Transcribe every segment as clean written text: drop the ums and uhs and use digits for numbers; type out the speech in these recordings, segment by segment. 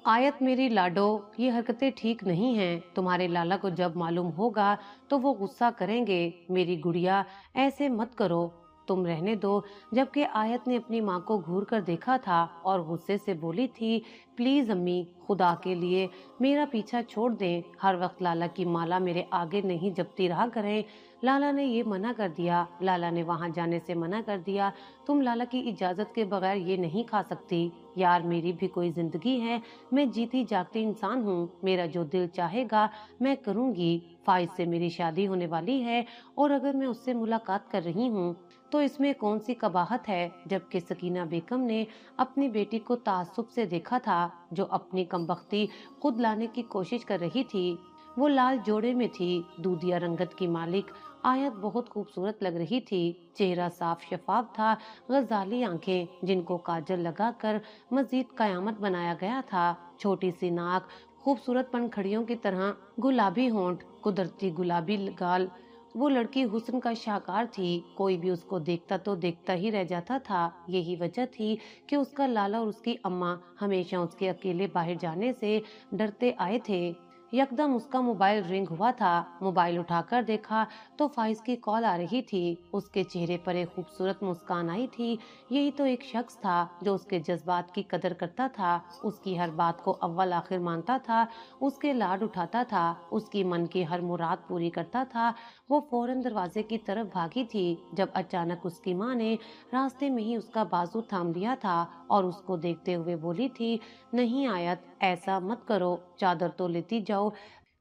आयत मेरी लाडो, ये हरकतें ठीक नहीं हैं। तुम्हारे लाला को जब मालूम होगा तो वो गुस्सा करेंगे। मेरी गुड़िया, ऐसे मत करो, तुम रहने दो। जबकि आयत ने अपनी माँ को घूर कर देखा था और गुस्से से बोली थी, प्लीज अम्मी, खुदा के लिए मेरा पीछा छोड़ दें। हर वक्त लाला की माला मेरे आगे नहीं जपती रहा करें। लाला ने ये मना कर दिया, लाला ने वहां जाने से मना कर दिया। तुम लाला की इजाजत के बगैर ये नहीं खा सकती। यार, मेरी भी कोई जिंदगी है। मैं जीती जागती इंसान हूँ। मेरा जो दिल चाहेगा मैं करूंगी। फाइज से मेरी शादी होने वाली है और अगर मैं उससे मुलाकात कर रही हूँ तो इसमें कौन सी कबाहत है। जबकि सकीना बेगम ने अपनी बेटी को ताज्जुब से देखा था, जो अपनी कमबख्ती खुद लाने की कोशिश कर रही थी। वो लाल जोड़े में थी, दूधिया रंगत की मालिक। आयत बहुत खूबसूरत लग रही थी। चेहरा साफ शफाफ था, गजाली आंखें जिनको काजल लगाकर मजीद कयामत बनाया गया था। छोटी सी नाक, खूबसूरत पंखड़ियों की तरह गुलाबी होंठ, कुदरती गुलाबी गाल। वो लड़की हुस्न का शाहकार थी। कोई भी उसको देखता तो देखता ही रह जाता था। यही वजह थी कि उसका लाला और उसकी अम्मा हमेशा उसके अकेले बाहर जाने से डरते आए थे। यकदम उसका मोबाइल रिंग हुआ था। मोबाइल उठाकर देखा तो फाइज की कॉल आ रही थी। उसके चेहरे पर एक खूबसूरत मुस्कान आई थी। यही तो एक शख्स था जो उसके जज्बात की कदर करता था, उसकी हर बात को अव्वल आखिर मानता था, उसके लाड उठाता था, उसकी मन की हर मुराद पूरी करता था। वो फौरन दरवाजे की तरफ भागी थी जब अचानक उसकी माँ ने रास्ते में ही उसका बाजू थाम लिया था और उसको देखते हुए बोली थी, नहीं आयत, ऐसा मत करो, चादर तो लेती जाओ।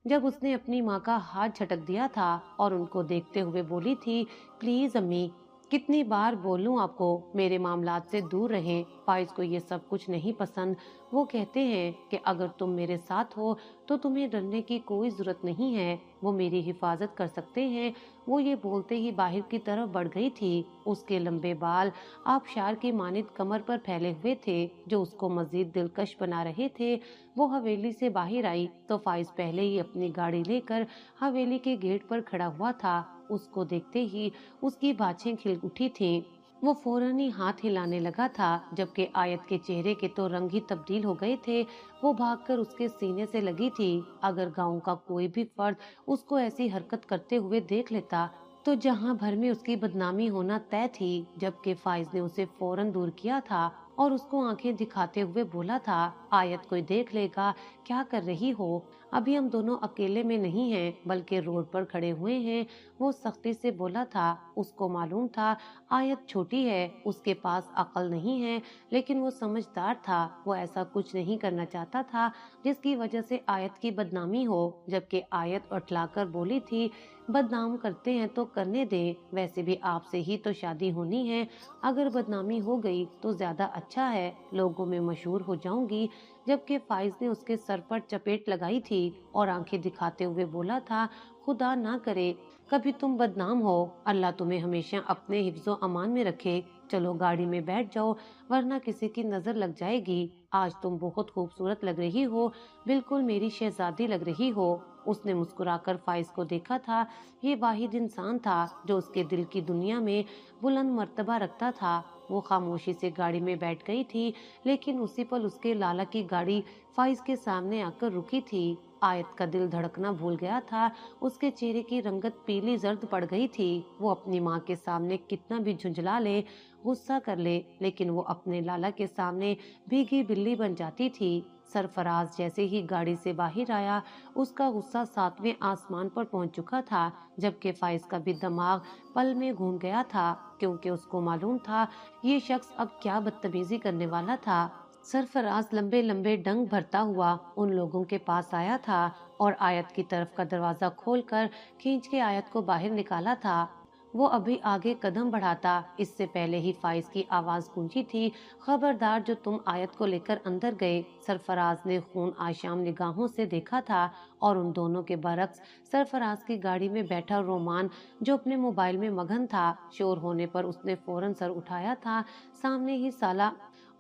जब उसने अपनी माँ का हाथ झटक दिया था और उनको देखते हुए बोली थी, प्लीज अम्मी, कितनी बार बोलूं आपको मेरे मामलात से दूर रहें। फाइज को ये सब कुछ नहीं पसंद। वो कहते हैं कि अगर तुम मेरे साथ हो तो तुम्हें डरने की कोई जरूरत नहीं है, वो मेरी हिफाजत कर सकते हैं। वो ये बोलते ही बाहर की तरफ बढ़ गई थी। उसके लंबे बाल आबशार की मानित कमर पर फैले हुए थे, जो उसको मजीद दिलकश बना रहे थे। वो हवेली से बाहर आई तो फाइज पहले ही अपनी गाड़ी लेकर हवेली के गेट पर खड़ा हुआ था। उसको देखते ही उसकी बाछें खिल उठी थीं। वो फौरन ही हाथ हिलाने लगा था, जबकि आयत के चेहरे के तो रंग ही तब्दील हो गए थे। वो भागकर उसके सीने से लगी थी। अगर गांव का कोई भी फर्द उसको ऐसी हरकत करते हुए देख लेता तो जहां भर में उसकी बदनामी होना तय थी। जबकि फाइज ने उसे फौरन दूर किया था और उसको आंखें दिखाते हुए बोला था, आयत कोई देख लेगा, क्या कर रही हो। अभी हम दोनों अकेले में नहीं हैं बल्कि रोड पर खड़े हुए हैं। वो सख्ती से बोला था। उसको मालूम था आयत छोटी है, उसके पास अकल नहीं है, लेकिन वो समझदार था। वो ऐसा कुछ नहीं करना चाहता था जिसकी वजह से आयत की बदनामी हो। जबकि आयत उठलाकर बोली थी, बदनाम करते हैं तो करने दे, वैसे भी आपसे ही तो शादी होनी है। अगर बदनामी हो गई तो ज्यादा अच्छा है, लोगों में मशहूर हो जाऊंगी। जबकि फाइज ने उसके सर पर चपेट लगाई थी और आंखें दिखाते हुए बोला था, खुदा ना करे कभी तुम बदनाम हो, अल्लाह तुम्हें हमेशा अपने हिफ्जो अमान में रखे। चलो गाड़ी में बैठ जाओ, वरना किसी की नजर लग जाएगी। आज तुम बहुत खूबसूरत लग रही हो, बिल्कुल मेरी शहजादी लग रही हो। उसने मुस्कुराकर फाइज को देखा था। ये वाहिद इंसान था जो उसके दिल की दुनिया में बुलंद मर्तबा रखता था। वो खामोशी से गाड़ी में बैठ गई थी, लेकिन उसी पल उसके लाला की गाड़ी फाइज के सामने आकर रुकी थी। आयत का दिल धड़कना भूल गया था। उसके चेहरे की रंगत पीली जर्द पड़ गई थी। वो अपनी माँ के सामने कितना भी झुंझला ले, गुस्सा कर ले, लेकिन वो अपने लाला के सामने भीगी बिल्ली बन जाती थी। सरफराज जैसे ही गाड़ी से बाहर आया, उसका गुस्सा सातवें आसमान पर पहुंच चुका था। जबकि फाइज का भी दिमाग पल में घूम गया था, क्योंकि उसको मालूम था ये शख्स अब क्या बदतमीजी करने वाला था। सरफराज लंबे लंबे डंग भरता हुआ उन लोगों के पास आया था और आयत की तरफ का दरवाजा खोलकर खींच के आयत को बाहर निकाला था। वो अभी आगे कदम बढ़ाता, इससे पहले ही फाइज की आवाज गूंजी थी, खबरदार जो तुम आयत को लेकर अंदर गए। सरफराज ने खून आशाम निगाहों से देखा था और उन दोनों के बरक्स सरफराज की गाड़ी में बैठा रोमान, जो अपने मोबाइल में मगन था। शोर होने पर उसने फौरन सर उठाया था। सामने ही साला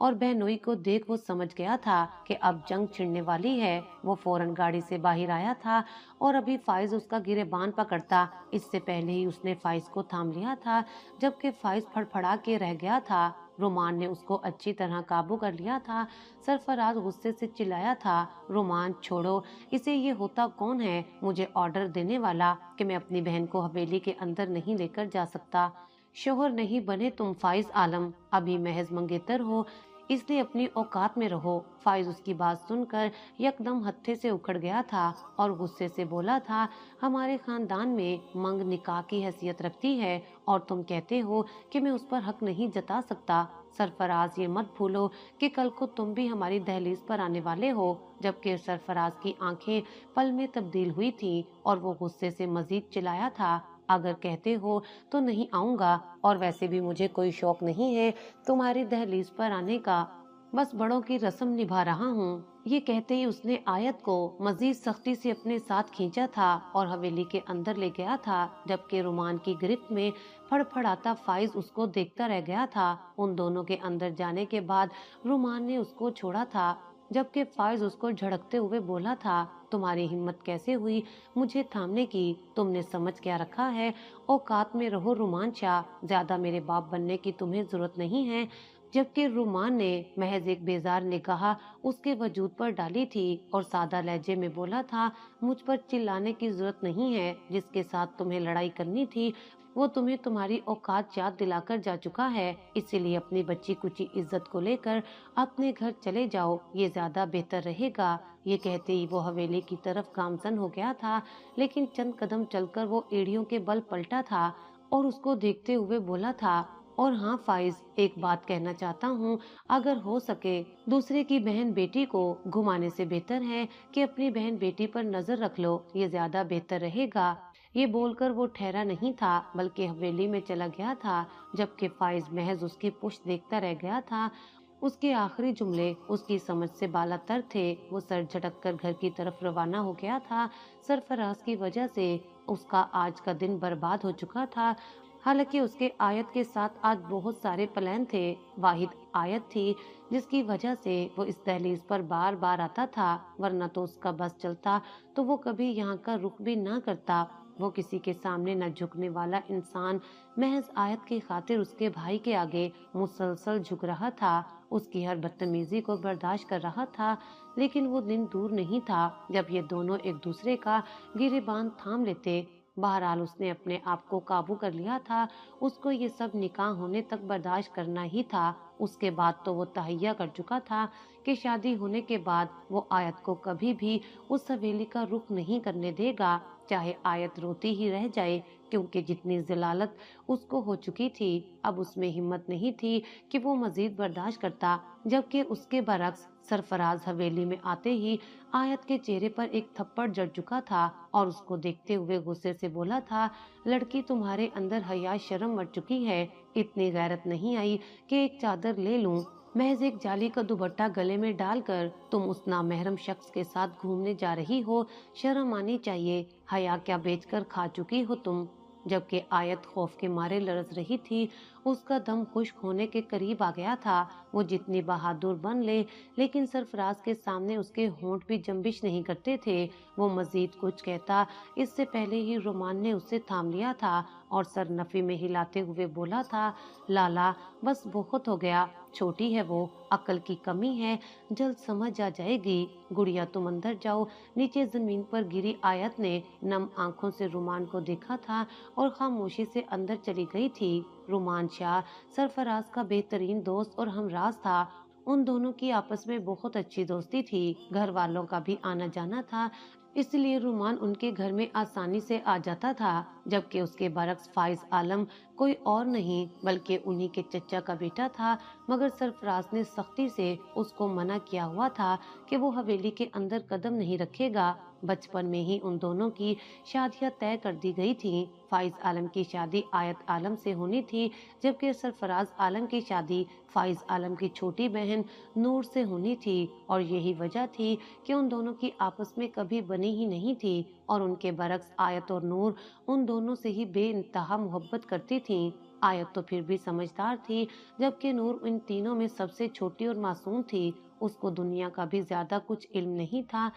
और बहनोई को देख वो समझ गया था कि अब जंग छिड़ने वाली है। वो फौरन गाड़ी से बाहर आया था और अभी फाइज उसका गिरेबान पकड़ता, इससे पहले ही उसने फाइज को थाम लिया था। जबकि फाइज फड़फड़ा के रह गया था। रोमान ने उसको अच्छी तरह काबू कर लिया था। सरफराज गुस्से से चिल्लाया था, रोमान छोड़ो इसे, ये होता कौन है मुझे ऑर्डर देने वाला कि मैं अपनी बहन को हवेली के अंदर नहीं लेकर जा सकता। शोहर नहीं बने तुम फाइज आलम, अभी महज मंगेतर हो, इसलिए अपनी औकात में रहो। फाइज उसकी बात सुनकर यकदम हत्थे से उखड़ गया था और गुस्से से बोला था, हमारे खानदान में मंग निकाह की हैसियत रखती है और तुम कहते हो कि मैं उस पर हक नहीं जता सकता। सरफराज, ये मत भूलो कि कल को तुम भी हमारी दहलीज पर आने वाले हो। जबकि सरफराज की आंखें पल में तब्दील हुई थी और वो गुस्से से मजीद चिल्लाया था, अगर कहते हो तो नहीं आऊंगा, और वैसे भी मुझे कोई शौक नहीं है तुम्हारी दहलीज पर आने का, बस बड़ों की रस्म निभा रहा हूँ। ये कहते ही उसने आयत को मजीद सख्ती से अपने साथ खींचा था और हवेली के अंदर ले गया था, जबकि रोमान की गिरफ्त में फड़फड़ाता फाइज उसको देखता रह गया था। उन दोनों के अंदर जाने के बाद रोमान ने उसको छोड़ा था, जबकि फाइज उसको झड़कते हुए बोला था, तुम्हारी हिम्मत कैसे हुई मुझे थामने की, तुमने समझ क्या रखा है, औकात में रहो रोमान शाह, ज्यादा मेरे बाप बनने की तुम्हें जरूरत नहीं है। जबकि रोमान ने महज एक बेजार निगाह उसके वजूद पर डाली थी और सादा लहजे में बोला था, मुझ पर चिल्लाने की जरूरत नहीं है, जिसके साथ तुम्हें लड़ाई करनी थी वो तुम्हें तुम्हारी औकात याद दिलाकर जा चुका है, इसीलिए अपनी बच्ची कुची इज्जत को लेकर अपने घर चले जाओ, ये ज्यादा बेहतर रहेगा। ये कहते ही वो हवेली की तरफ गामजन हो गया था, लेकिन चंद कदम चलकर वो एड़ियों के बल पलटा था और उसको देखते हुए बोला था, और हाँ फाइज, एक बात कहना चाहता हूँ, अगर हो सके दूसरे की बहन बेटी को घुमाने से बेहतर है कि अपनी बहन बेटी पर नजर रख लो, ये ज्यादा बेहतर रहेगा। ये बोलकर वो ठहरा नहीं था बल्कि हवेली में चला गया था, जबकि फाइज महज उसकी पुश्त देखता रह गया था। उसके आखिरी जुमले उसकी समझ से बालातर थे। वो सर झटक कर घर की तरफ रवाना हो गया था। सरफराज की वजह से उसका आज का दिन बर्बाद हो चुका था। हालांकि उसके आयत के साथ आज बहुत सारे प्लान थे। वाहिद आयत थी जिसकी वजह से वो इस दहलीज पर बार बार आता था, वरना तो उसका बस चलता तो वो कभी यहाँ का रुख भी ना करता। वो किसी के सामने न झुकने वाला इंसान महज आयत की खातिर उसके भाई के आगे मुसलसल झुक रहा था, उसकी हर बदतमीजी को बर्दाश्त कर रहा था। लेकिन वो दिन दूर नहीं था जब ये दोनों एक दूसरे का गिरेबान थाम लेते। बहरहाल उसने अपने आप को काबू कर लिया था। उसको ये सब निकाह होने तक बर्दाश्त करना ही था। उसके बाद तो वो तहैया कर चुका था कि शादी होने के बाद वो आयत को कभी भी उस हवेली का रुख नहीं करने देगा, चाहे आयत रोती ही रह जाए, क्योंकि जितनी जलालत उसको हो चुकी थी अब उसमें हिम्मत नहीं थी कि वो मजीद बर्दाश्त करता। जबकि उसके बरक्स सरफराज हवेली में आते ही आयत के चेहरे पर एक थप्पड़ जड़ चुका था और उसको देखते हुए गुस्से से बोला था, लड़की तुम्हारे अंदर हया शर्म मर चुकी है, इतनी गैरत नहीं आई कि एक चादर ले लूं, महज एक जाली का दुपट्टा गले में डालकर तुम उस नामहरम शख्स के साथ घूमने जा रही हो, शर्म आनी चाहिए, हया क्या बेचकर खा चुकी हो तुम। जबकि आयत खौफ के मारे लरज रही थी, उसका दम खुश्क होने के करीब आ गया था। वो जितनी बहादुर बन ले, लेकिन सरफराज के सामने उसके होंठ भी जंबिश नहीं करते थे। वो मजीद कुछ कहता इससे पहले ही रोमान ने उसे थाम लिया था और सर नफी में हिलाते हुए बोला था, लाला बस बहुत हो गया, छोटी है वो, अकल की कमी है, जल्द समझ आ जाएगी। गुड़िया तुम अंदर जाओ। नीचे जमीन पर गिरी आयत ने नम आंखों से रुमान को देखा था और खामोशी से अंदर चली गई थी। रुमान शाह सरफराज का बेहतरीन दोस्त और हमराज था। उन दोनों की आपस में बहुत अच्छी दोस्ती थी। घर वालों का भी आना जाना था, इसलिए रुमान उनके घर में आसानी से आ जाता था। जबकि उसके बरक्स फाइज आलम कोई और नहीं बल्कि उन्हीं के चचा का बेटा था, मगर सरफराज ने सख्ती से उसको मना किया हुआ था कि वो हवेली के अंदर कदम नहीं रखेगा। बचपन में ही उन दोनों की शादियां तय कर दी गई थी। फाइज आलम की शादी आयत आलम से होनी थी, जबकि सरफराज आलम की शादी फाइज आलम की छोटी बहन नूर से होनी थी। और यही वजह थी कि उन दोनों की आपस में कभी बनी ही नहीं थी और उनके बरक्स आयत और नूर उन दोनों से ही बेइंतहा मोहब्बत करती थीं। आयत तो फिर भी समझदार थी, जबकि नूर इन तीनों में सबसे छोटी और मासूम थी। उसको दुनिया का भी ज्यादा कुछ इल्म नहीं था।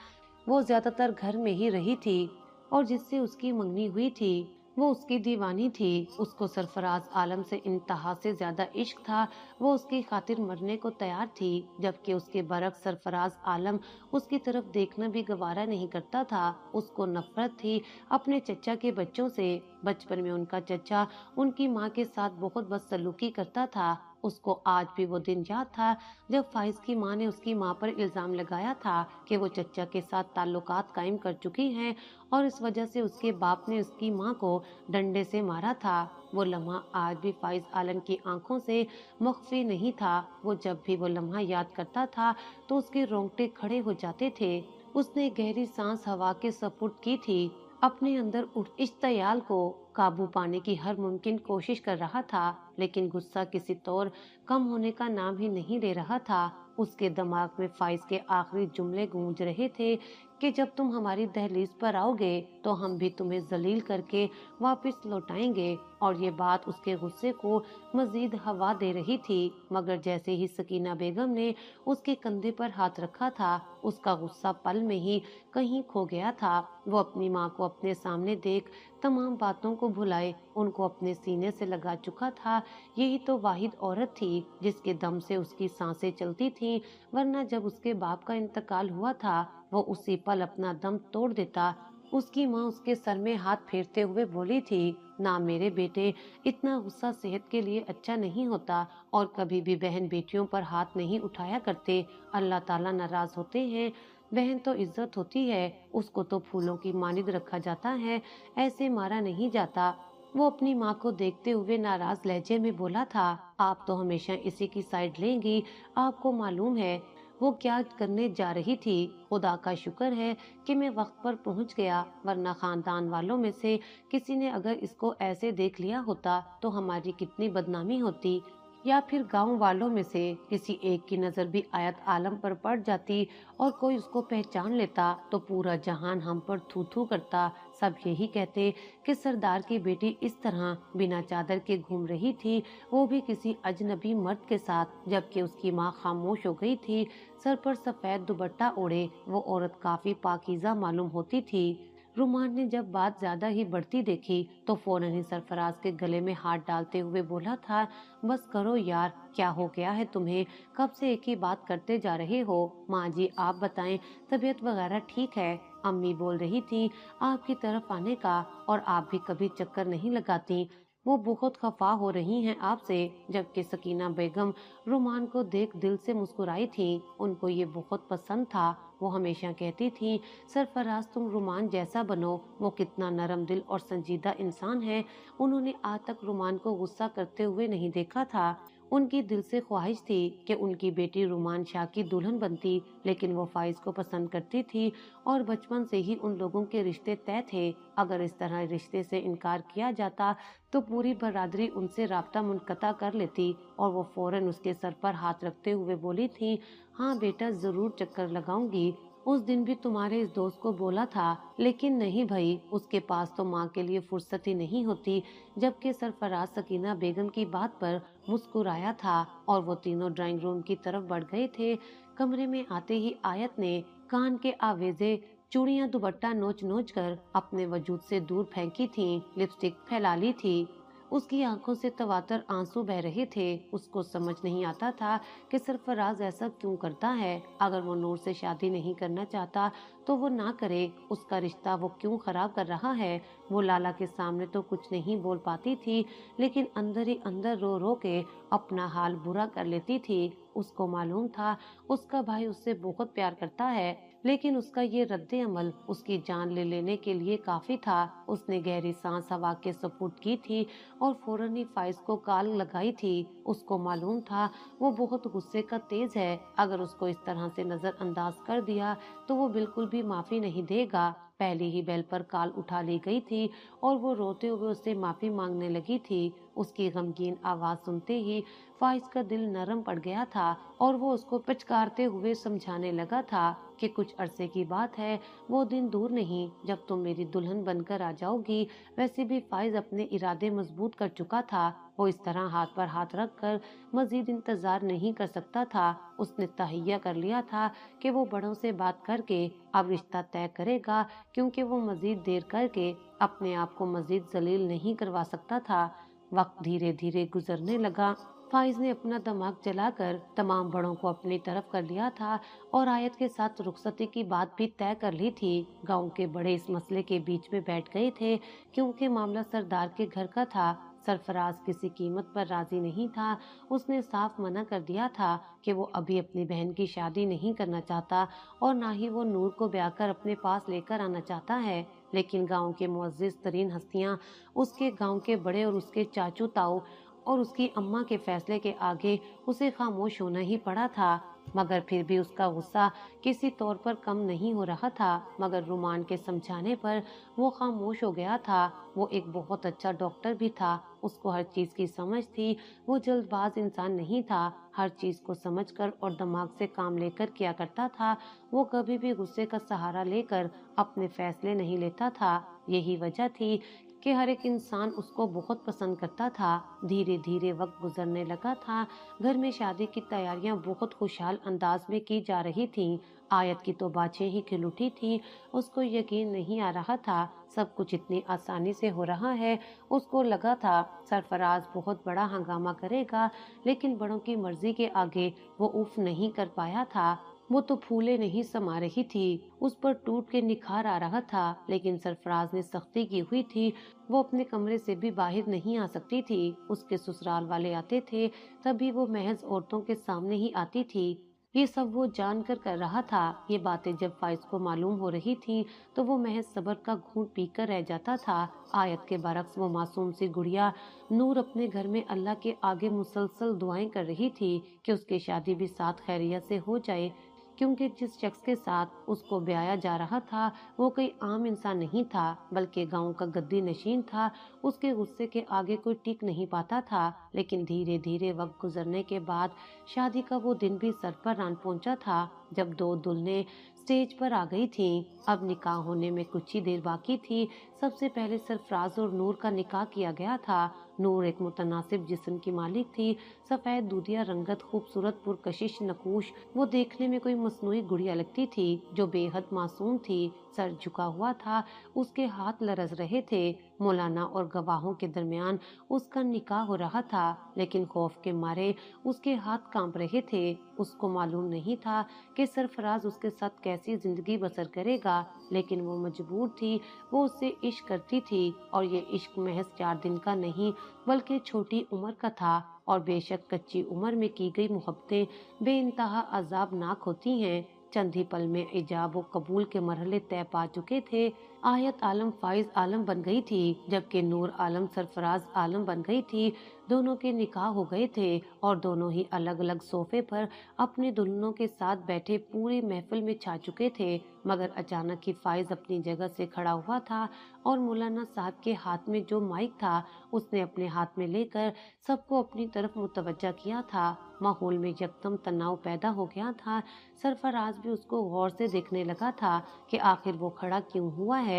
वो ज्यादातर घर में ही रही थी और जिससे उसकी मंगनी हुई थी वो उसकी दीवानी थी, उसको सरफराज आलम से इंतहा से ज्यादा इश्क था। वो उसकी खातिर मरने को तैयार थी, जबकि उसके बरक्स सरफराज आलम उसकी तरफ देखना भी गवारा नहीं करता था। उसको नफरत थी अपने चचा के बच्चों से। बचपन में उनका चचा उनकी माँ के साथ बहुत बदसलूकी करता था। उसको आज भी वो दिन याद था जब फाइज की माँ ने उसकी माँ पर इल्जाम लगाया था कि वो चचा के साथ ताल्लुकात कायम कर चुकी हैं और इस वजह से उसके बाप ने उसकी माँ को डंडे से मारा था। वो लम्हा आज भी फाइज आलम की आंखों से मख्फी नहीं था। वो जब भी वो लम्हा याद करता था तो उसके रोंगटे खड़े हो जाते थे। उसने गहरी सांस हवा के सपुर्द की थी, अपने अंदर उठ इश्तियाल को काबू पाने की हर मुमकिन कोशिश कर रहा था, लेकिन गुस्सा किसी तौर कम होने का नाम ही नहीं ले रहा था। उसके दिमाग में फाइज के आखिरी जुमले गूंज रहे थे कि जब तुम हमारी दहलीज पर आओगे तो हम भी तुम्हें जलील करके वापस लौटाएंगे। और ये बात उसके गुस्से को मजीद हवा दे रही थी, मगर जैसे ही सकीना बेगम ने उसके कंधे पर हाथ रखा था, उसका गुस्सा पल में ही कहीं खो गया था। वो अपनी माँ को अपने सामने देख तमाम बातों को भुलाए उनको अपने सीने से लगा चुका था। यही तो वाहिद औरत थी जिसके दम से उसकी सांसें चलती थीं, वरना जब उसके बाप का इंतकाल हुआ था वो उसी पल अपना दम तोड़ देता। उसकी माँ उसके सर में हाथ फेरते हुए बोली थी, ना मेरे बेटे, इतना गुस्सा सेहत के लिए अच्छा नहीं होता और कभी भी बहन बेटियों पर हाथ नहीं उठाया करते। अल्लाह ताला नाराज होते हैं। बहन तो इज्जत होती है, उसको तो फूलों की मानिद रखा जाता है, ऐसे मारा नहीं जाता। वो अपनी माँ को देखते हुए नाराज लहजे में बोला था, आप तो हमेशा इसी की साइड लेंगी। आपको मालूम है वो क्या करने जा रही थी? खुदा का शुक्र है कि मैं वक्त पर पहुंच गया, वरना खानदान वालों में से किसी ने अगर इसको ऐसे देख लिया होता तो हमारी कितनी बदनामी होती। या फिर गांव वालों में से किसी एक की नजर भी आयत आलम पर पड़ जाती और कोई उसको पहचान लेता तो पूरा जहान हम पर थू थू करता। सब यही कहते कि सरदार की बेटी इस तरह बिना चादर के घूम रही थी, वो भी किसी अजनबी मर्द के साथ, जबकि उसकी माँ खामोश हो गई थी, सर पर सफेद दुपट्टा ओढ़े। वो औरत काफी पाकीज़ा मालूम होती थी। रुमान ने जब बात ज्यादा ही बढ़ती देखी तो फौरन ही सरफराज के गले में हाथ डालते हुए बोला था, बस करो यार, क्या हो गया है तुम्हें? कब से एक ही बात करते जा रहे हो? माँ जी आप बताएं, तबीयत वगैरह ठीक है? अम्मी बोल रही थी आपकी तरफ आने का, और आप भी कभी चक्कर नहीं लगाती। वो बहुत खफा हो रही हैं आपसे। जबकि सकीना बेगम रुमान को देख दिल से मुस्कुराई थी। उनको ये बहुत पसंद था। वो हमेशा कहती थी, सरफराज तुम रुमान जैसा बनो। वो कितना नरम दिल और संजीदा इंसान है। उन्होंने आज तक रुमान को गुस्सा करते हुए नहीं देखा था। उनकी दिल से ख्वाहिश थी कि उनकी बेटी रुमान शाह की दुल्हन बनती, लेकिन वो फाइज को पसंद करती थी और बचपन से ही उन लोगों के रिश्ते तय थे। अगर इस तरह रिश्ते से इनकार किया जाता तो पूरी बरादरी उनसे राब्ता मुनक़ता कर लेती। और वो फौरन उसके सर पर हाथ रखते हुए बोली थी, हाँ बेटा जरूर चक्कर लगाऊंगी। उस दिन भी तुम्हारे इस दोस्त को बोला था, लेकिन नहीं भाई, उसके पास तो माँ के लिए फुर्सत ही नहीं होती। जबकि सरफराज सकीना बेगम की बात पर मुस्कुराया था और वो तीनों ड्राइंग रूम की तरफ बढ़ गए थे। कमरे में आते ही आयत ने कान के आवेजे चूड़ियां दुपट्टा नोच नोच कर अपने वजूद से दूर फेंकी थीं, लिपस्टिक फैला ली थी। उसकी आंखों से तवातर आंसू बह रहे थे। उसको समझ नहीं आता था कि सरफराज ऐसा क्यों करता है। अगर वो नूर से शादी नहीं करना चाहता तो वो ना करे। उसका रिश्ता वो क्यों खराब कर रहा है? वो लाला के सामने तो कुछ नहीं बोल पाती थी, लेकिन अंदर ही अंदर रो रो के अपना हाल बुरा कर लेती थी। उसको मालूम था उसका भाई उससे बहुत प्यार करता है, लेकिन उसका ये रद्दे अमल उसकी जान ले लेने के लिए काफी था। उसने गहरी सांस हवा के सपुर्द की थी और फौरन ही फाइज को कॉल लगाई थी। उसको मालूम था वो बहुत गुस्से का तेज है। अगर उसको इस तरह से नजरअंदाज कर दिया तो वो बिल्कुल भी माफी नहीं देगा। पहली ही बेल पर कॉल उठा ली गई थी और वो रोते हुए उससे माफी मांगने लगी थी। उसकी गमगीन आवाज सुनते ही फाइज का दिल नरम पड़ गया था और वो उसको पचकारते हुए समझाने लगा था कि कुछ अरसे की बात है, वो दिन दूर नहीं जब तुम मेरी दुल्हन बनकर आ जाओगी। वैसे भी फाइज अपने इरादे मजबूत कर चुका था। वो इस तरह हाथ पर हाथ रखकर मजीद इंतजार नहीं कर सकता था। उसने तहैया कर लिया था कि वो बड़ों से बात करके अब रिश्ता तय करेगा, क्योंकि वो मजीद देर करके अपने आप को मजीद जलील नहीं करवा सकता था। वक्त धीरे धीरे गुजरने लगा। फाइज ने अपना दिमाग जलाकर तमाम बड़ों को अपनी तरफ कर लिया था और आयत के साथ रुखसती की बात भी तय कर ली थी। गांव के बड़े इस मसले के बीच में बैठ गए थे, क्योंकि मामला सरदार के घर का था। सरफराज किसी कीमत पर राजी नहीं था। उसने साफ मना कर दिया था कि वो अभी अपनी बहन की शादी नहीं करना चाहता और ना ही वो नूर को ब्याह कर अपने पास लेकर आना चाहता है। लेकिन गांव के मुअज्जिज तरीन हस्तियां, उसके गांव के बड़े और उसके चाचू ताऊ और उसकी अम्मा के फैसले के आगे उसे खामोश होना ही पड़ा था। मगर फिर भी उसका गुस्सा किसी तौर पर कम नहीं हो रहा था। मगर रुमान के समझाने पर वो खामोश हो गया था। वो एक बहुत अच्छा डॉक्टर भी था, उसको हर चीज की समझ थी। वो जल्दबाज इंसान नहीं था, हर चीज को समझकर और दिमाग से काम लेकर किया करता था। वो कभी भी गुस्से का सहारा लेकर अपने फैसले नहीं लेता था। यही वजह थी कि हर एक इंसान उसको बहुत पसंद करता था। धीरे धीरे वक्त गुजरने लगा था। घर में शादी की तैयारियां बहुत खुशहाल अंदाज में की जा रही थीं। आयत की तो बातें ही खिल उठी थी। उसको यकीन नहीं आ रहा था सब कुछ इतनी आसानी से हो रहा है। उसको लगा था सरफराज बहुत बड़ा हंगामा करेगा, लेकिन बड़ों की मर्जी के आगे वो उफ नहीं कर पाया था। वो तो फूले नहीं समा रही थी, उस पर टूट के निखार आ रहा था। लेकिन सरफराज ने सख्ती की हुई थी। वो अपने कमरे से भी बाहर नहीं आ सकती थी। उसके ससुराल वाले आते थे तभी वो महज औरतों के सामने ही आती थी। ये सब वो जान कर रहा था। ये बातें जब फाइज को मालूम हो रही थी तो वो महज सब्र का घूंट पीकर रह जाता था। आयत के बरक्स वो मासूम सी गुड़िया नूर अपने घर में अल्लाह के आगे मुसलसल दुआएं कर रही थी कि उसकी शादी भी साथ खैरियत से हो जाए, क्योंकि जिस शख्स के साथ उसको ब्याया जा रहा था वो कोई आम इंसान नहीं था, बल्कि गांव का गद्दी नशीन था। उसके गुस्से के आगे कोई टिक नहीं पाता था। लेकिन धीरे धीरे वक्त गुजरने के बाद शादी का वो दिन भी सर पर आन पहुंचा था, जब दो दुल्हनें स्टेज पर आ गई थीं। अब निकाह होने में कुछ ही देर बाकी थी। सबसे पहले सरफराज और नूर का निकाह किया गया था। नूर एक मुतनासिब जिस्म की मालिक थी, सफेद दूधिया रंगत, खूबसूरत, पुरकशिश, नकूश। वो देखने में कोई मसनूई गुड़िया लगती थी जो बेहद मासूम थी। सर झुका हुआ था, उसके हाथ लरज रहे थे। मौलाना और गवाहों के दरमियान उसका निकाह हो रहा था, लेकिन खौफ के मारे उसके हाथ कांप रहे थे। उसको मालूम नहीं था कि सरफराज उसके साथ कैसी जिंदगी बसर करेगा, लेकिन वो मजबूर थी। वो उससे इश्क करती थी और ये इश्क महज 4 दिन का नहीं बल्कि छोटी उम्र का था। और बेशक कच्ची उम्र में की गई मोहब्बतें बेइंतहा अजाबनाक होती हैं। चंद ही पल में इजाब व कबूल के मरहले तय पा चुके थे। आयत आलम फाइज आलम बन गई थी, जबकि नूर आलम सरफराज आलम बन गई थी। दोनों के निकाह हो गए थे और दोनों ही अलग अलग सोफे पर अपने दुल्हनों के साथ बैठे पूरी महफिल में छा चुके थे। मगर अचानक ही फाइज अपनी जगह से खड़ा हुआ था और मौलाना साहब के हाथ में जो माइक था उसने अपने हाथ में लेकर सबको अपनी तरफ मुतवज्जा किया था। माहौल में यकदम तनाव पैदा हो गया था। सरफराज भी उसको गौर से देखने लगा था कि आखिर वो खड़ा क्यों हुआ है।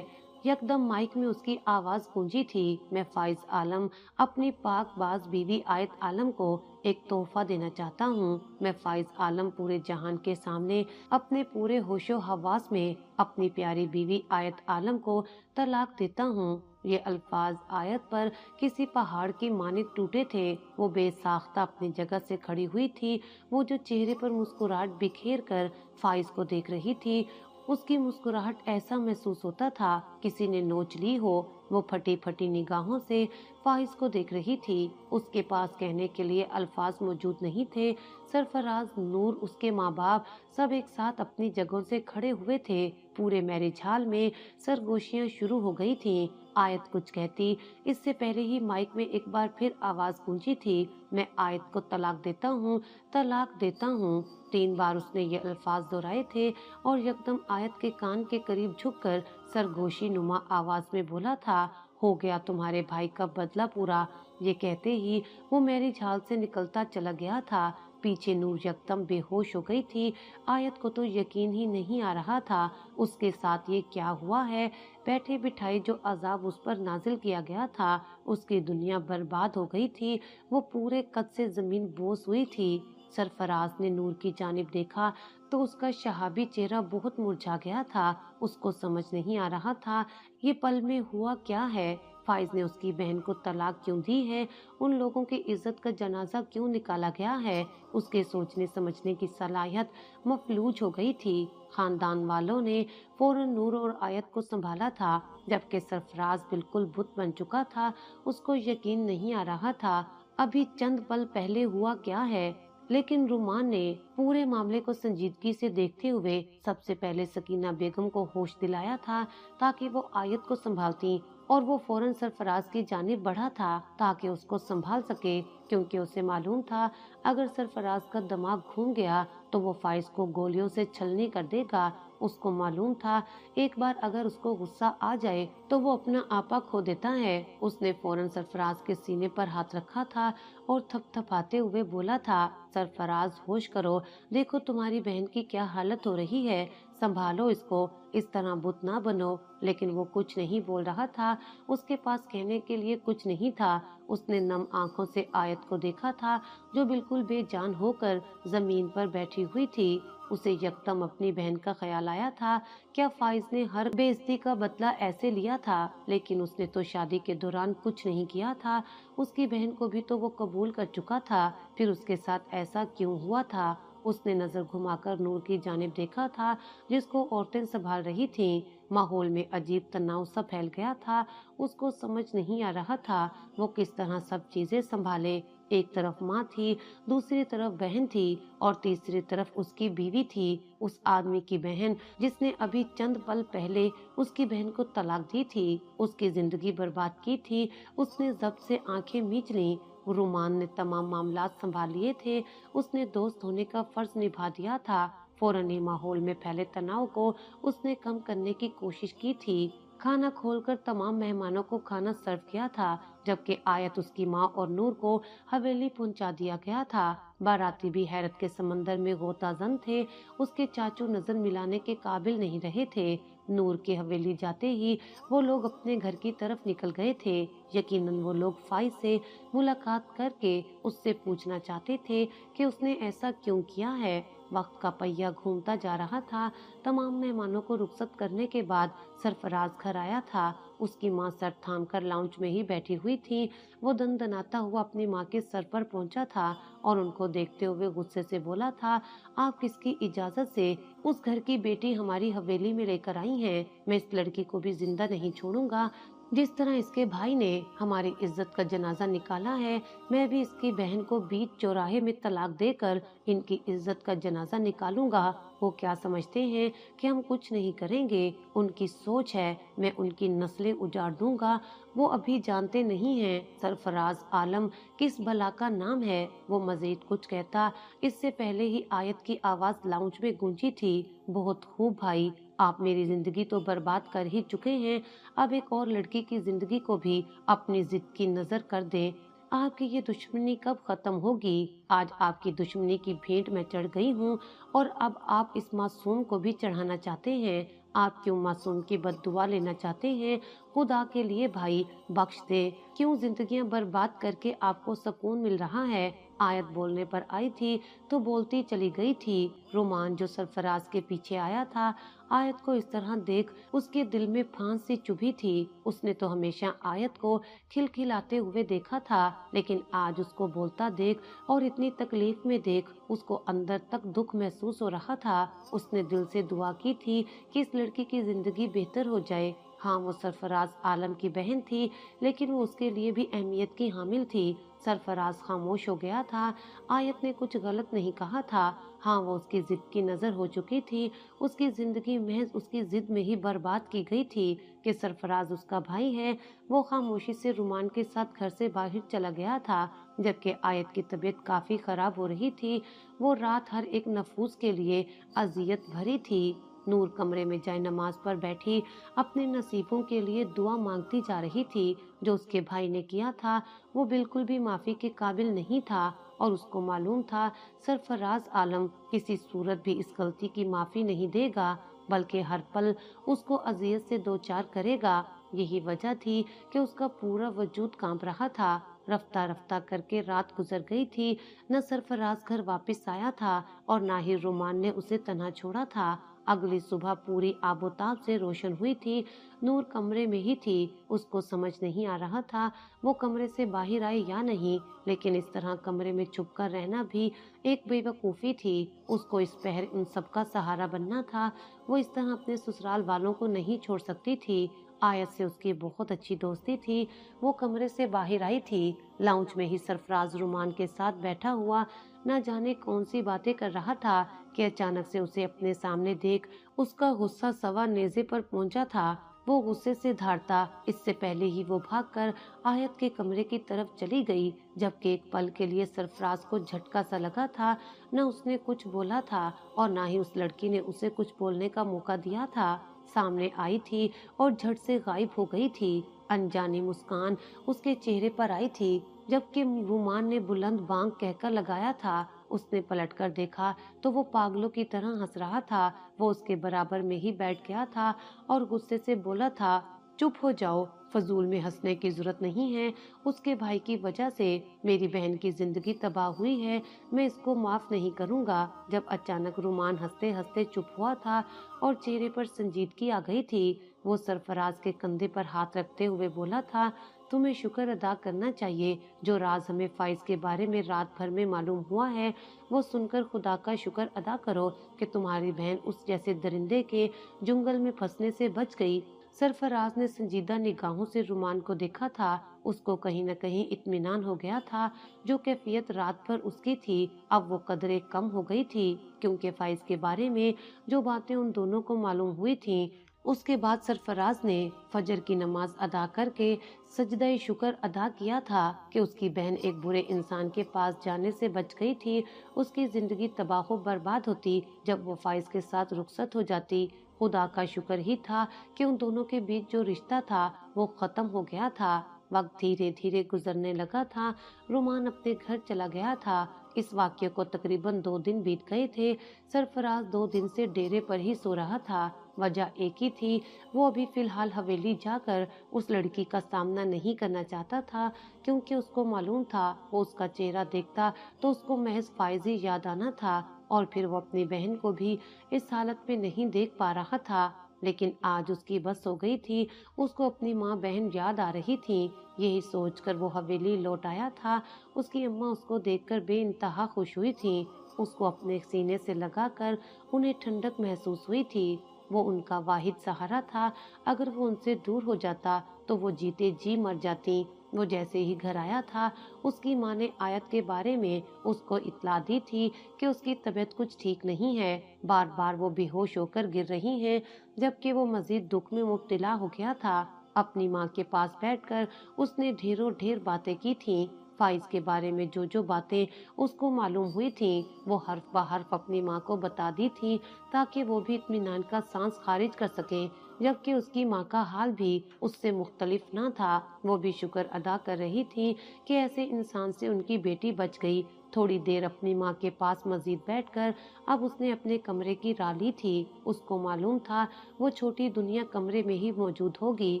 यकदम माइक में उसकी आवाज गूंजी थी, मैं फाइज आलम अपनी पाकबाज बीवी आयत आलम को एक तोहफा देना चाहता हूँ। मैं फाइज आलम पूरे जहान के सामने अपने पूरे होशो हवास में अपनी प्यारी बीवी आयत आलम को तलाक देता हूँ। ये अल्फाज आयत पर किसी पहाड़ की मानित टूटे थे। वो बेसाख्ता अपनी जगह से खड़ी हुई थी। वो जो चेहरे पर मुस्कुराहट बिखेर कर फाइज को देख रही थी, उसकी मुस्कुराहट ऐसा महसूस होता था किसी ने नोच ली हो। वो फटी फटी निगाहों से फाइज को देख रही थी। उसके पास कहने के लिए अल्फाज मौजूद नहीं थे। सरफराज, नूर, उसके माँ बाप सब एक साथ अपनी जगहों से खड़े हुए थे। पूरे मैरिज हॉल में सरगोशियां शुरू हो गई थीं। आयत कुछ कहती इससे पहले ही माइक में एक बार फिर आवाज गूंजी थी, मैं आयत को तलाक देता हूँ, तलाक देता हूँ। 3 बार उसने ये अल्फाज दोहराए थे और यकदम आयत के कान के करीब झुककर सरगोशी नुमा आवाज में बोला था, हो गया तुम्हारे भाई का बदला पूरा। ये कहते ही वो मेरी झाल से निकलता चला गया था। पीछे नूर यकदम बेहोश हो गई थी। आयत को तो यकीन ही नहीं आ रहा था उसके साथ ये क्या हुआ है। बैठे बिठाए जो अजाब उस पर नाजिल किया गया था, उसकी दुनिया बर्बाद हो गई थी। वो पूरे कद से जमीन बोस हुई थी। सरफराज ने नूर की जानिब देखा तो उसका शहाबी चेहरा बहुत मुरझा गया था। उसको समझ नहीं आ रहा था ये पल में हुआ क्या है। फाइज ने उसकी बहन को तलाक क्यों दी है, उन लोगों की इज्जत का जनाजा क्यों निकाला गया है। उसके सोचने समझने की सलाहियत मफलूज हो गई थी। खानदान वालों ने फौरन नूर और आयत को संभाला था, जबकि सरफराज बिल्कुल बुत बन चुका था। उसको यकीन नहीं आ रहा था अभी चंद पल पहले हुआ क्या है। लेकिन रुमान ने पूरे मामले को संजीदगी से देखते हुए सबसे पहले सकीना बेगम को होश दिलाया था ताकि वो आयत को संभालती, और वो फौरन सरफराज की जानिब बढ़ा था ताकि उसको संभाल सके, क्योंकि उसे मालूम था अगर सरफराज का दिमाग घूम गया तो वो फाइज को गोलियों से छलनी कर देगा। उसको मालूम था एक बार अगर उसको गुस्सा आ जाए तो वो अपना आपा खो देता है। उसने फौरन सरफराज के सीने पर हाथ रखा था और थपथपाते हुए बोला था, सरफराज होश करो, देखो तुम्हारी बहन की क्या हालत हो रही है, संभालो इसको, इस तरह बुत ना बनो। लेकिन वो कुछ नहीं बोल रहा था। उसके पास कहने के लिए कुछ नहीं था। उसने नम आंखों से आयत को देखा था जो बिल्कुल बेजान होकर जमीन पर बैठी हुई थी। उसे यकदम अपनी बहन का ख्याल आया था। क्या फाइज ने हर बेइज्जती का बदला ऐसे लिया था? लेकिन उसने तो शादी के दौरान कुछ नहीं किया था। उसकी बहन को भी तो वो कबूल कर चुका था, फिर उसके साथ ऐसा क्यों हुआ था? उसने नजर घुमाकर नूर की जानिब देखा था जिसको औरतें संभाल रही थीं। माहौल में अजीब तनाव सा फैल गया था। उसको समझ नहीं आ रहा था वो किस तरह सब चीजें संभाले। एक तरफ माँ थी, दूसरी तरफ बहन थी और तीसरी तरफ उसकी बीवी थी, उस आदमी की बहन जिसने अभी चंद पल पहले उसकी बहन को तलाक दी थी, उसकी जिंदगी बर्बाद की थी। उसने जब्त से आंखें मीच लीं। रुमान ने तमाम मामलात संभाल लिए थे। उसने दोस्त होने का फर्ज निभा दिया था। फौरन ही माहौल में फैले तनाव को उसने कम करने की कोशिश की थी। खाना खोलकर तमाम मेहमानों को खाना सर्व किया था, जबकि आयत, उसकी माँ और नूर को हवेली पहुंचा दिया गया था। बाराती भी हैरत के समंदर में गोताजन थे। उसके चाचू नजर मिलाने के काबिल नहीं रहे थे। नूर के हवेली जाते ही वो लोग अपने घर की तरफ निकल गए थे। यकीनन वो लोग फाइज से मुलाकात करके उससे पूछना चाहते थे कि उसने ऐसा क्यों किया है। वक्त का पहिया घूमता जा रहा था। तमाम मेहमानों को रुखसत करने के बाद सरफराज घर आया था। उसकी माँ सर थाम कर लाउंज में ही बैठी हुई थी। वो दनदनाता हुआ अपनी माँ के सर पर पहुंचा था और उनको देखते हुए गुस्से से बोला था, आप किसकी इजाजत से उस घर की बेटी हमारी हवेली में लेकर आई हैं? मैं इस लड़की को भी जिंदा नहीं छोड़ूंगा। जिस तरह इसके भाई ने हमारी इज्जत का जनाजा निकाला है, मैं भी इसकी बहन को बीच चौराहे में तलाक देकर इनकी इज्जत का जनाजा निकालूंगा। वो क्या समझते हैं कि हम कुछ नहीं करेंगे? उनकी सोच है मैं उनकी नस्लें उजाड़ दूंगा। वो अभी जानते नहीं हैं सरफराज आलम किस भला का नाम है। वो मजीद कुछ कहता इससे पहले ही आयत की आवाज लाउंज में गूंजी थी, बहुत खूब भाई, आप मेरी जिंदगी तो बर्बाद कर ही चुके हैं, अब एक और लड़की की जिंदगी को भी अपनी जिद की नजर कर दें। आपकी ये दुश्मनी कब खत्म होगी? आज आपकी दुश्मनी की भेंट में चढ़ गई हूँ और अब आप इस मासूम को भी चढ़ाना चाहते हैं। आप क्यों मासूम की बद्दुआ लेना चाहते हैं? खुदा के लिए भाई बख्श दे। क्यों जिंदगियां बर्बाद करके आपको सुकून मिल रहा है? आयत बोलने पर आई थी तो बोलती चली गई थी। रुमान जो सरफराज के पीछे आया था, आयत को इस तरह देख उसके दिल में फांस सी चुभी थी। उसने तो हमेशा आयत को खिलखिलाते हुए देखा था, लेकिन आज उसको बोलता देख और इतनी तकलीफ में देख उसको अंदर तक दुख महसूस हो रहा था। उसने दिल से दुआ की थी कि इस लड़की की जिंदगी बेहतर हो जाए। हाँ, वो सरफराज आलम की बहन थी, लेकिन वो उसके लिए भी अहमियत की हामिल थी। सरफराज खामोश हो गया था। आयत ने कुछ गलत नहीं कहा था। हाँ, वो उसकी जिद की नजर हो चुकी थी। उसकी जिंदगी महज उसकी जिद में ही बर्बाद की गई थी कि सरफराज उसका भाई है। वो खामोशी से रुमान के साथ घर से बाहर चला गया था, जबकि आयत की तबीयत काफी खराब हो रही थी। वो रात हर एक नफूस के लिए अजियत भरी थी। नूर कमरे में जाए नमाज पर बैठी अपने नसीबों के लिए दुआ मांगती जा रही थी। जो उसके भाई ने किया था वो बिल्कुल भी माफी के काबिल नहीं था और उसको मालूम था सरफराज आलम किसी सूरत भी इस गलती की माफी नहीं देगा, बल्कि हर पल उसको अजियत से दो चार करेगा। यही वजह थी कि उसका पूरा वजूद कांप रहा था। रफ्ता रफ्ता करके रात गुजर गई थी। न सरफराज घर वापस आया था और ना ही रुमान ने उसे तन्हा छोड़ा था। अगली सुबह पूरी आबोताब से रोशन हुई थी। नूर कमरे में ही थी। उसको समझ नहीं आ रहा था वो कमरे से बाहर आए या नहीं, लेकिन इस तरह कमरे में छुप कर रहना भी एक बेवकूफ़ी थी। उसको इस पहर उन सबका सहारा बनना था। वो इस तरह अपने ससुराल वालों को नहीं छोड़ सकती थी। आयत से उसकी बहुत अच्छी दोस्ती थी। वो कमरे से बाहर आई थी। लाउंज में ही सरफराज रुमान के साथ बैठा हुआ न जाने कौन सी बातें कर रहा था कि अचानक से उसे अपने सामने देख उसका गुस्सा सवा नेज़े पर पहुंचा था। वो गुस्से से धारता इससे पहले ही वो भागकर आयत के कमरे की तरफ चली गई, जबकि एक पल के लिए सरफराज को झटका सा लगा था। न उसने कुछ बोला था और न ही उस लड़की ने उसे कुछ बोलने का मौका दिया था। सामने आई थी और झट से गायब हो गई थी। अनजानी मुस्कान उसके चेहरे पर आई थी, जबकि रुमान ने बुलंद बांग कहकर लगाया था। उसने पलटकर देखा तो वो पागलों की तरह हंस रहा था। वो उसके बराबर में ही बैठ गया था और गुस्से से बोला था, चुप हो जाओ, फजूल में हंसने की जरूरत नहीं है। उसके भाई की वजह से मेरी बहन की जिंदगी तबाह हुई है, मैं इसको माफ नहीं करूंगा। जब अचानक रुमान हंसते हंसते चुप हुआ था और चेहरे पर संजीदगी आ गई थी, वो सरफराज के कंधे पर हाथ रखते हुए बोला था, तुम्हें शुक्र अदा करना चाहिए। जो राज हमें फाइज के बारे में रात भर में मालूम हुआ है वो सुनकर खुदा का शुक्र अदा करो कि तुम्हारी बहन उस जैसे दरिंदे के जंगल में फंसने से बच गई। सरफराज ने संजीदा निगाहों से रुमान को देखा था। उसको कहीं न कहीं इत्मीनान हो गया था। जो कैफियत रात भर उसकी थी अब वो कदरे कम हो गई थी, क्योंकि फाइज के बारे में जो बातें उन दोनों को मालूम हुई थीं। उसके बाद सरफराज ने फजर की नमाज अदा करके सजदा शुक्र अदा किया था कि उसकी बहन एक बुरे इंसान के पास जाने से बच गई थी। उसकी जिंदगी तबाह बर्बाद होती जब वो फाइज के साथ रुखसत हो जाती। खुदा का शुक्र ही था कि उन दोनों के बीच जो रिश्ता था वो खत्म हो गया था। वक्त धीरे धीरे गुजरने लगा था। रुमान अपने घर चला गया था। इस वाक्य को तकरीबन 2 दिन बीत गए थे। सरफराज 2 दिन से डेरे पर ही सो रहा था। वजह एक ही थी, वो अभी फिलहाल हवेली जाकर उस लड़की का सामना नहीं करना चाहता था, क्योंकि उसको मालूम था वो उसका चेहरा देखता तो उसको महज फाइज ही याद आना था और फिर वो अपनी बहन को भी इस हालत में नहीं देख पा रहा था। लेकिन आज उसकी बस हो गई थी। उसको अपनी माँ बहन याद आ रही थी। यही सोचकर वो हवेली लौट आया था। उसकी अम्मा उसको देखकर बेइंतहा खुश हुई थी। उसको अपने सीने से लगाकर उन्हें ठंडक महसूस हुई थी। वो उनका वाहिद सहारा था। अगर वो उनसे दूर हो जाता तो वो जीते जी मर जाती। वो जैसे ही घर आया था उसकी माँ ने आयत के बारे में उसको इत्तला दी थी कि उसकी तबीयत कुछ ठीक नहीं है। बार बार वो बेहोश होकर गिर रही है, जबकि वो मजीद दुख में मुब्तला हो गया था। अपनी माँ के पास बैठकर उसने ढेरों ढेर बातें की थीं। फाइज के बारे में जो जो बातें उसको मालूम हुई थीं वो हर्फ ब हर्फ अपनी माँ को बता दी थी, ताकि वो भी इत्मीनान का सांस खारिज कर सके। जबकि उसकी माँ का हाल भी उससे मुख्तलिफ न था। वो भी शुक्र अदा कर रही थी कि ऐसे इंसान से उनकी बेटी बच गई। थोड़ी देर अपनी माँ के पास मजीद बैठकर अब उसने अपने कमरे की राह ली थी। उसको मालूम था वो छोटी दुनिया कमरे में ही मौजूद होगी।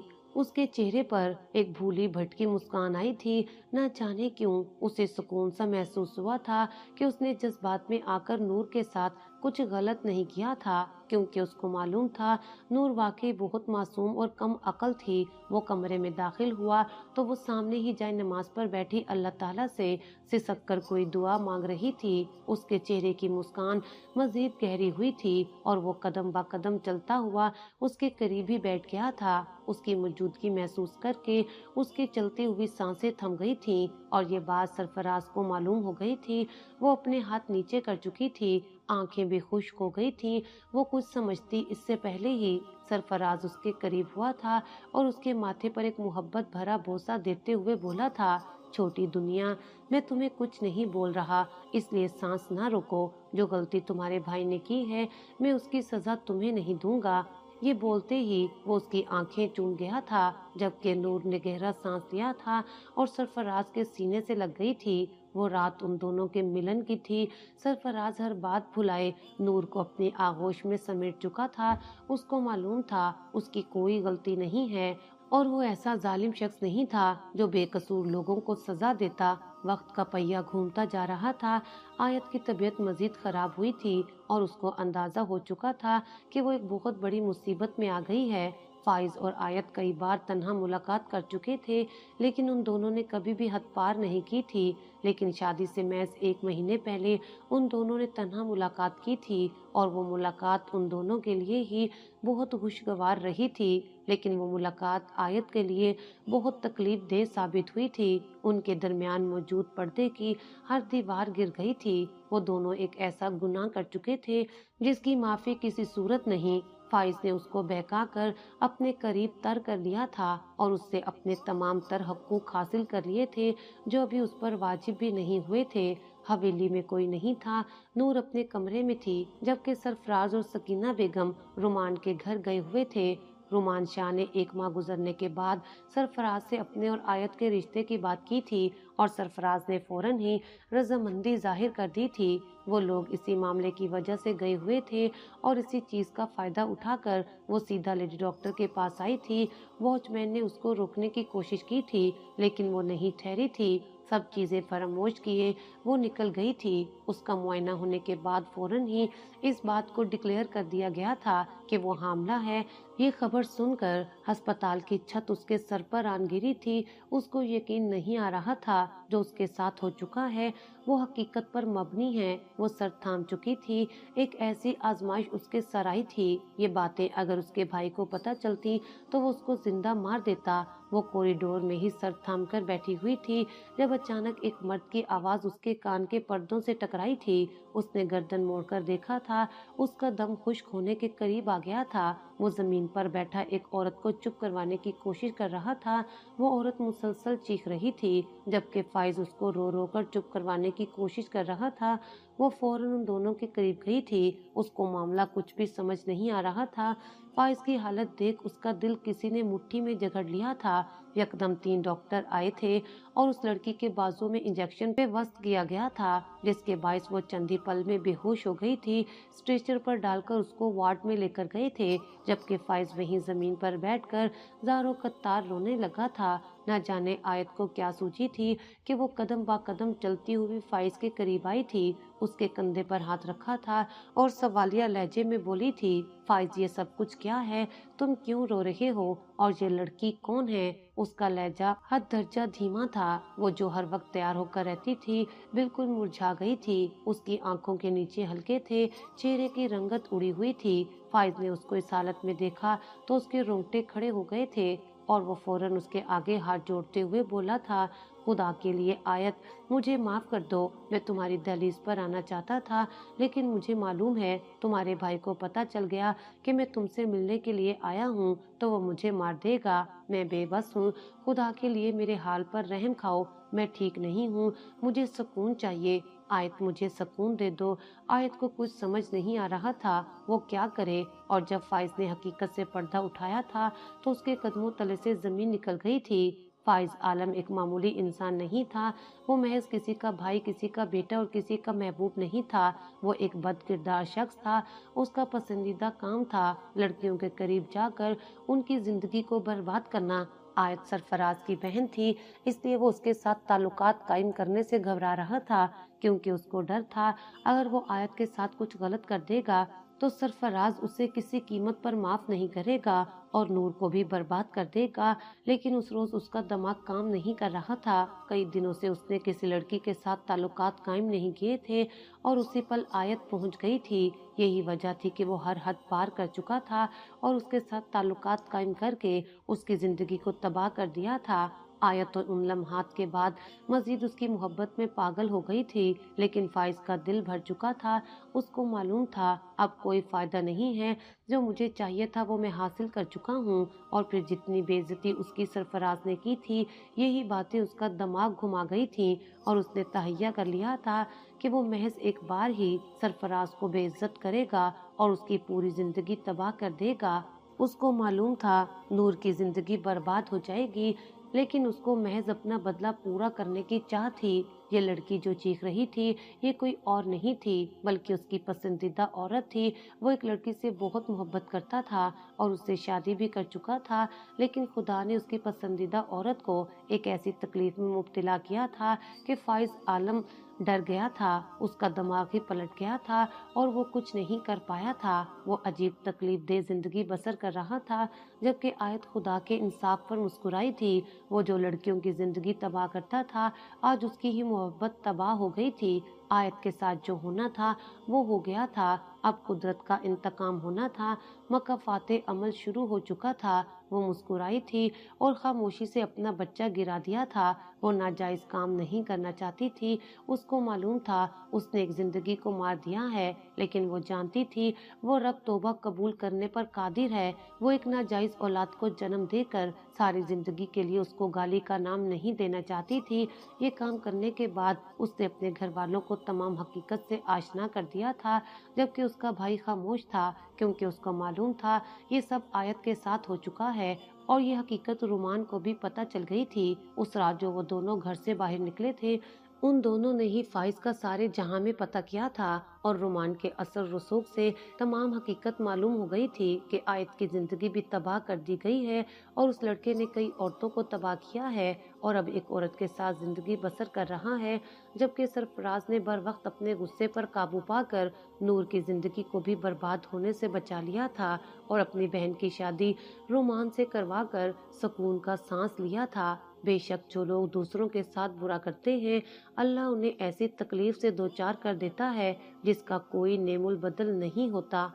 उसके चेहरे पर एक भूली भटकी मुस्कान आई थी। न जाने क्यों उसे सुकून सा महसूस हुआ था कि उसने जज्बात में आकर नूर के साथ कुछ गलत नहीं किया था, क्योंकि उसको मालूम था नूर वाकई बहुत मासूम और कम अकल थी। वो कमरे में दाखिल हुआ तो वो सामने ही जाए नमाज पर बैठी अल्लाह ताला से सिसक कर कोई दुआ मांग रही थी। उसके चेहरे की मुस्कान मजीद गहरी हुई थी और वो कदम ब कदम चलता हुआ उसके करीब ही बैठ गया था। उसकी मौजूदगी महसूस करके उसकी चलती हुई सांसें थम गई थीं और ये बात सरफराज को मालूम हो गई थी। वो अपने हाथ नीचे कर चुकी थी, आंखें भी खुश्क हो गई थीं। वो कुछ समझती इससे पहले ही सरफराज उसके करीब हुआ था और उसके माथे पर एक मोहब्बत भरा बोसा देते हुए बोला था, छोटी दुनिया, मैं तुम्हें कुछ नहीं बोल रहा, इसलिए सांस ना रोको। जो गलती तुम्हारे भाई ने की है, मैं उसकी सजा तुम्हें नहीं दूंगा। ये बोलते ही वो उसकी आंखें चूम गया था, जबकि नूर ने गहरा सांस लिया था और सरफराज के सीने से लग गई थी। वो रात उन दोनों के मिलन की थी। सरफराज हर बात भुलाए नूर को अपनी आगोश में समेट चुका था। उसको मालूम था उसकी कोई गलती नहीं है और वो ऐसा जालिम शख्स नहीं था जो बेकसूर लोगों को सजा देता। वक्त का पहिया घूमता जा रहा था। आयत की तबीयत मजीद खराब हुई थी और उसको अंदाजा हो चुका था कि वो एक बहुत बड़ी मुसीबत में आ गई है। फाइज और आयत कई बार तन्हा मुलाकात कर चुके थे, लेकिन उन दोनों ने कभी भी हद पार नहीं की थी। लेकिन शादी से महज 1 महीने पहले उन दोनों ने तन्हा मुलाकात की थी और वो मुलाकात उन दोनों के लिए ही बहुत खुशगवार रही थी। लेकिन वो मुलाकात आयत के लिए बहुत तकलीफ देह साबित हुई थी। उनके दरमियान मौजूद पर्दे की हर दीवार गिर गई थी। वो दोनों एक ऐसा गुनाह कर चुके थे जिसकी माफी किसी सूरत नहीं। फाइज ने उसको बहकाकर अपने करीब तर कर लिया था और उससे अपने तमाम तर हकूक हासिल कर लिए थे जो अभी उस पर वाजिब भी नहीं हुए थे। हवेली में कोई नहीं था। नूर अपने कमरे में थी, जबकि सरफराज और सकीना बेगम रुमान के घर गए हुए थे। रुमान शाह ने 1 माह गुजरने के बाद सरफराज से अपने और आयत के रिश्ते की बात की थी और सरफराज ने फौरन ही रजामंदी जाहिर कर दी थी। वो लोग इसी मामले की वजह से गए हुए थे और इसी चीज का फायदा उठाकर वो सीधा लेडी डॉक्टर के पास आई थी। वॉचमैन ने उसको रोकने की कोशिश की थी, लेकिन वो नहीं ठहरी थी। सब चीजें फरामोश किए वो निकल गई थी। उसका मुआयना होने के बाद फौरन ही इस बात को डिक्लेयर कर दिया गया था कि वो हामला है। ये खबर सुनकर अस्पताल की छत उसके सर पर आन गिरी थी। उसको यकीन नहीं आ रहा था जो उसके साथ हो चुका है वो हकीकत पर मबनी है। वो सर थाम चुकी थी। एक ऐसी आजमाइश उसके सर आई थी। ये बातें अगर उसके भाई को पता चलती तो वो उसको जिंदा मार देता। वो कॉरिडोर में ही सर थाम कर बैठी हुई थी जब अचानक एक मर्द की आवाज उसके कान के पर्दों से टकराई थी। उसने गर्दन मोड़कर देखा था। उसका दम खुश्क होने के करीब आ गया था। वो जमीन पर बैठा एक औरत को चुप करवाने की कोशिश कर रहा था। वो औरत मुसलसल चीख रही थी, जबकि फाइज उसको रो रो कर चुप करवाने की कोशिश कर रहा था। वो फौरन उन दोनों के करीब गई थी। उसको मामला कुछ भी समझ नहीं आ रहा था। फाइज की हालत देख उसका दिल किसी ने मुट्ठी में जकड़ लिया था। यकदम 3 डॉक्टर आए थे और उस लड़की के बाजू में इंजेक्शन पे वस्त किया गया था, जिसके बायस वो चंद ही पल में बेहोश हो गई थी। स्ट्रेचर पर डालकर उसको वार्ड में लेकर गए थे, जबकि फाइज वहीं जमीन पर बैठकर जारो कत्तार रोने लगा था। न जाने आयत को क्या सूझी थी कि वो कदम बा कदम चलती हुई फाइज के करीब आई थी, उसके कंधे पर हाथ रखा था और सवालिया लहजे में बोली थी, फाइज ये सब कुछ क्या है? तुम क्यों रो रहे हो? और ये लड़की कौन है? उसका लहजा हद दर्जा धीमा था। वो जो हर वक्त तैयार होकर रहती थी बिल्कुल मुरझा गई थी। उसकी आंखों के नीचे हल्के थे, चेहरे की रंगत उड़ी हुई थी। फाइज ने उसको इस हालत में देखा तो उसके रोंगटे खड़े हो गए थे और वो फौरन उसके आगे हाथ जोड़ते हुए बोला था, खुदा के लिए आयत, मुझे माफ कर दो। मैं तुम्हारी दहलीज पर आना चाहता था, लेकिन मुझे मालूम है तुम्हारे भाई को पता चल गया कि मैं तुमसे मिलने के लिए आया हूँ तो वो मुझे मार देगा। मैं बेबस हूँ। खुदा के लिए मेरे हाल पर रहम खाओ। मैं ठीक नहीं हूँ। मुझे सुकून चाहिए। आयत, मुझे सुकून दे दो। आयत को कुछ समझ नहीं आ रहा था वो क्या करे, और जब फाइज ने हकीकत से पर्दा उठाया था तो उसके कदमों तले से जमीन निकल गई थी। फाइज आलम एक मामूली इंसान नहीं था। वो महज किसी का भाई, किसी का बेटा और किसी का महबूब नहीं था। वो एक बद किरदार शख्स था। उसका पसंदीदा काम था लड़कियों के करीब जाकर उनकी जिंदगी को बर्बाद करना। आयत सरफराज की बहन थी, इसलिए वो उसके साथ ताल्लुकात कायम करने से घबरा रहा था, क्योंकि उसको डर था अगर वो आयत के साथ कुछ गलत कर देगा तो सरफराज उसे किसी कीमत पर माफ नहीं करेगा और नूर को भी बर्बाद कर देगा। लेकिन उस रोज उसका दिमाग काम नहीं कर रहा था। कई दिनों से उसने किसी लड़की के साथ ताल्लुकात कायम नहीं किए थे और उसी पल आयत पहुंच गई थी। यही वजह थी कि वो हर हद पार कर चुका था और उसके साथ ताल्लुकात कायम करके उसकी जिंदगी को तबाह कर दिया था। आयत और उन लम्हात के बाद मजीद उसकी मोहब्बत में पागल हो गई थी, लेकिन फाइज का दिल भर चुका था। उसको मालूम था अब कोई फायदा नहीं है, जो मुझे चाहिए था वो मैं हासिल कर चुका हूँ। और फिर जितनी बेइज्जती उसकी सरफराज ने की थी, यही बातें उसका दिमाग घुमा गई थी और उसने तहैया कर लिया था कि वो महज एक बार ही सरफराज को बेइज्जत करेगा और उसकी पूरी जिंदगी तबाह कर देगा। उसको मालूम था नूर की जिंदगी बर्बाद हो जाएगी, लेकिन उसको महज अपना बदला पूरा करने की चाह थी। ये लड़की जो चीख रही थी, ये कोई और नहीं थी बल्कि उसकी पसंदीदा औरत थी। वो एक लड़की से बहुत मोहब्बत करता था और उससे शादी भी कर चुका था, लेकिन खुदा ने उसकी पसंदीदा औरत को एक ऐसी तकलीफ में मुब्तला किया था कि फाइज आलम डर गया था। उसका दिमाग ही पलट गया था और वो कुछ नहीं कर पाया था। वो अजीब तकलीफ दे जिंदगी बसर कर रहा था, जबकि आयत खुदा के इंसाफ पर मुस्कुराई थी। वो जो लड़कियों की जिंदगी तबाह करता था, आज उसकी ही मोहब्बत तबाह हो गई थी। आयत के साथ जो होना था वो हो गया था। अब कुदरत का इंतकाम होना था। मकाफाते अमल शुरू हो चुका था। वो मुस्कुराई थी और खामोशी से अपना बच्चा गिरा दिया था। वो नाजायज काम नहीं करना चाहती थी। उसको मालूम था उसने एक जिंदगी को मार दिया है, लेकिन वो जानती थी वो रब तौबा कबूल करने पर कादिर है। वो एक नाजायज औलाद को जन्म देकर सारी जिंदगी के लिए उसको गाली का नाम नहीं देना चाहती थी। ये काम करने के बाद उसने अपने घर वालों को तमाम हकीकत से आशना कर दिया था, जबकि उसका भाई खामोश था, क्योंकि उसको मालूम था ये सब आयत के साथ हो चुका है। और ये हकीकत रुमान को भी पता चल गई थी। उस रात जो वो दोनों घर से बाहर निकले थे, उन दोनों ने ही फाइज का सारे जहां में पता किया था और रोमान के असर रसूख से तमाम हकीकत मालूम हो गई थी कि आयत की जिंदगी भी तबाह कर दी गई है और उस लड़के ने कई औरतों को तबाह किया है और अब एक औरत के साथ जिंदगी बसर कर रहा है। जबकि सरफराज ने बर वक्त अपने गुस्से पर काबू पाकर नूर की जिंदगी को भी बर्बाद होने से बचा लिया था और अपनी बहन की शादी रोमान से करवा कर सुकून का सांस लिया था। बेशक जो लोग दूसरों के साथ बुरा करते हैं, अल्लाह उन्हें ऐसी तकलीफ से दो चार कर देता है जिसका कोई नेमुल बदल नहीं होता।